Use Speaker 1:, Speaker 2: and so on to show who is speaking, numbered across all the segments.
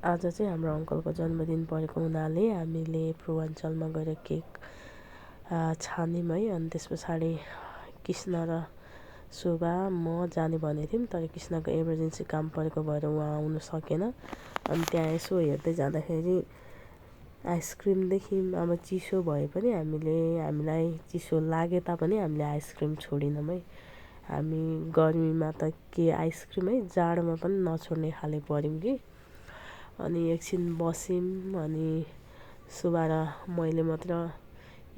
Speaker 1: आज चाहिँ हाम्रो अङ्कलको जन्मदिन परेको हुनाले हामीले पूर्वाञ्चलमा गएर केक छान्यौँ है। अनि त्यस पछाडि कृष्ण र शोभा म जाने भनेको थियौँ, तर कृष्णको इमर्जेन्सी काम परेको भएर उहाँ आउनु सकेन। अनि त्यहाँ यसो हेर्दै जाँदाखेरि आइसक्रिम देख्यौँ। अब चिसो भए पनि हामीलाई चिसो लागे तापनि हामीले आइसक्रिम छोडिनौँ है। हामी गर्मीमा त के आइसक्रिम है, जाडोमा पनि नछोड्ने खाले पऱ्यौँ कि। अनि एकछिन बस्यौँ। अनि शोभा र मैले मात्र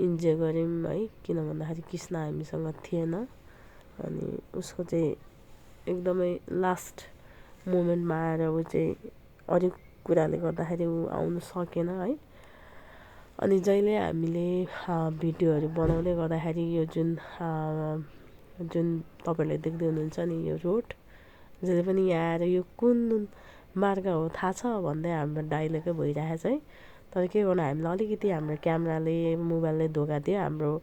Speaker 1: इन्जोय गऱ्यौँ है, किन भन्दाखेरि कृष्ण हामीसँग थिएन। अनि उसको चाहिँ एकदमै लास्ट मोमेन्टमा आएर ऊ चाहिँ अरू कुराले गर्दाखेरि ऊ आउनु सकेन है। अनि जहिले हामीले भिडियोहरू बनाउँदै गर्दाखेरि यो जुन तपाईँहरूले देख्दै हुनुहुन्छ नि, यो रोड जहिले पनि यहाँ आएर यो कुन मार्ग हो थाहा छ भन्दै हाम्रो डाइलगै भइरहेछ है। तर के गर्नु, हामीलाई अलिकति हाम्रो क्यामेराले मोबाइलले धोका दियो, हाम्रो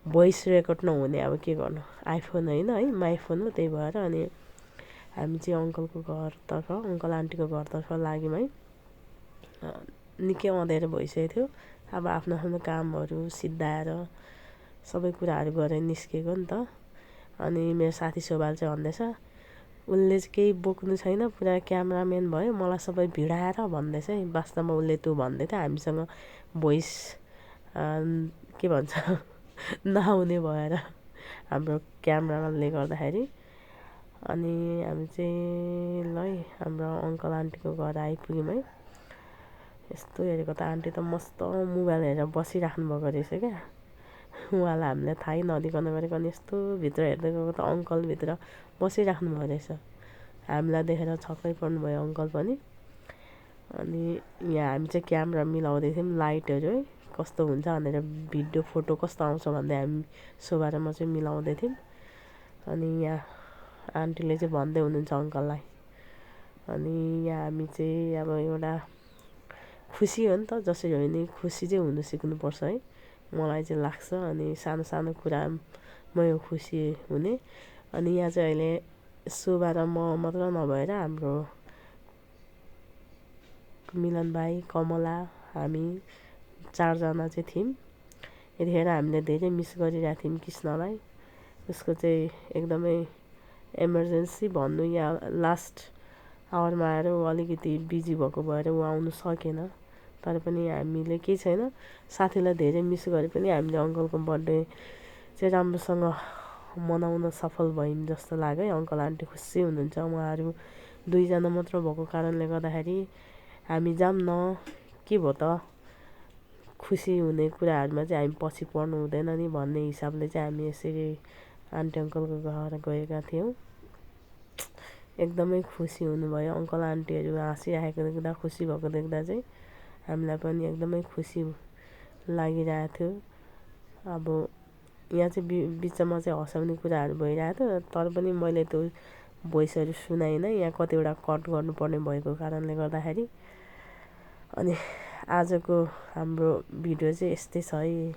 Speaker 1: भोइस रेकर्ड नहुने। अब के गर्नु, आइफोन होइन है, माई फोन हो, त्यही भएर। अनि हामी चाहिँ अङ्कलको घरतर्फ, अङ्कल आन्टीको घरतर्फ लाग्यौँ है। निकै अँध्यारो भइसकेको थियो। अब आफ्नो आफ्नो कामहरू सिद्धाएर सबै कुराहरू गरेर निस्केको नि त। अनि मेरो साथी शोभाले चाहिँ भन्दैछ उसले चाहिँ केही बोक्नु छैन, पुरा क्यामराम्यान भयो, मलाई सबै भिडाएर भन्दैछ है। वास्तवमा उसले त्यो भन्दै थियो, हामीसँग भोइस के भन्छ नआउने भएर हाम्रो क्यामराले गर्दाखेरि। अनि हामी चाहिँ ल है हाम्रो अङ्कल आन्टीको घर आइपुग्यौँ है। यस्तो हेरेको त आन्टी त मस्त मोबाइल हेरेर बसिराख्नु भएको रहेछ क्या। उहाँलाई हामीलाई थाहै नदिकन गरेको। अनि यस्तो भित्र हेर्दै गएको त अङ्कलभित्र बसिराख्नु भएको रहेछ। हामीलाई देखेर छक्कै पर्नुभयो अङ्कल पनि। अनि यहाँ हामी चाहिँ क्यामेरा मिलाउँदै थियौँ, लाइटहरू है कस्तो हुन्छ भनेर, भिडियो फोटो कस्तो आउँछ भन्दै हामी शोभा र म चाहिँ मिलाउँदै थियौँ। अनि यहाँ आन्टीले चाहिँ भन्दै हुनुहुन्छ अङ्कललाई। अनि यहाँ हामी चाहिँ अब एउटा खुसी हो नि त, जसरी हो नि खुसी चाहिँ हुनु सिक्नुपर्छ है, मलाई चाहिँ लाग्छ। अनि सानो सानो कुरामा यो खुसी हुने। अनि यहाँ चाहिँ अहिले शोभा र म मात्र नभएर हाम्रो मिलन भाइ, कमला, हामी 4 जना चाहिँ थियौँ। यतिखेर हामीले धेरै मिस गरिरहेको थियौँ कृष्णलाई। उसको चाहिँ एकदमै इमर्जेन्सी भन्नु या लास्ट आवरमा आएर ऊ अलिकति बिजी भएको भएर ऊ आउनु सकेन। तर पनि हामीले केही छैन, साथीलाई धेरै मिस गरे पनि हामीले अङ्कलको बर्थडे चाहिँ राम्रोसँग मनाउन सफल भयौँ जस्तो लाग्यो है। अङ्कल आन्टी खुसी हुनुहुन्छ। उहाँहरू 2 जना मात्र भएको कारणले गर्दाखेरि हामी जाऊँ न, के भयो त, खुसी हुने कुराहरूमा चाहिँ हामी पछि पर्नु हुँदैन नि भन्ने हिसाबले चाहिँ हामी यसरी आन्टी अङ्कलको घर गएका थियौँ। एकदमै खुसी हुनुभयो अङ्कल आन्टीहरू हाँसिरहेको देख्दा, खुसी भएको देख्दा चाहिँ हामीलाई पनि एकदमै खुसी लागिरहेको थियो। अब यहाँ चाहिँ बिचमा चाहिँ हँसाउने कुराहरू भइरहेको थियो, तर पनि मैले त्यो भोइसहरू सुनाइनँ, यहाँ कतिवटा कट गर्नुपर्ने भएको कारणले गर्दाखेरि। अनि आजको हाम्रो भिडियो चाहिँ यस्तै छ है।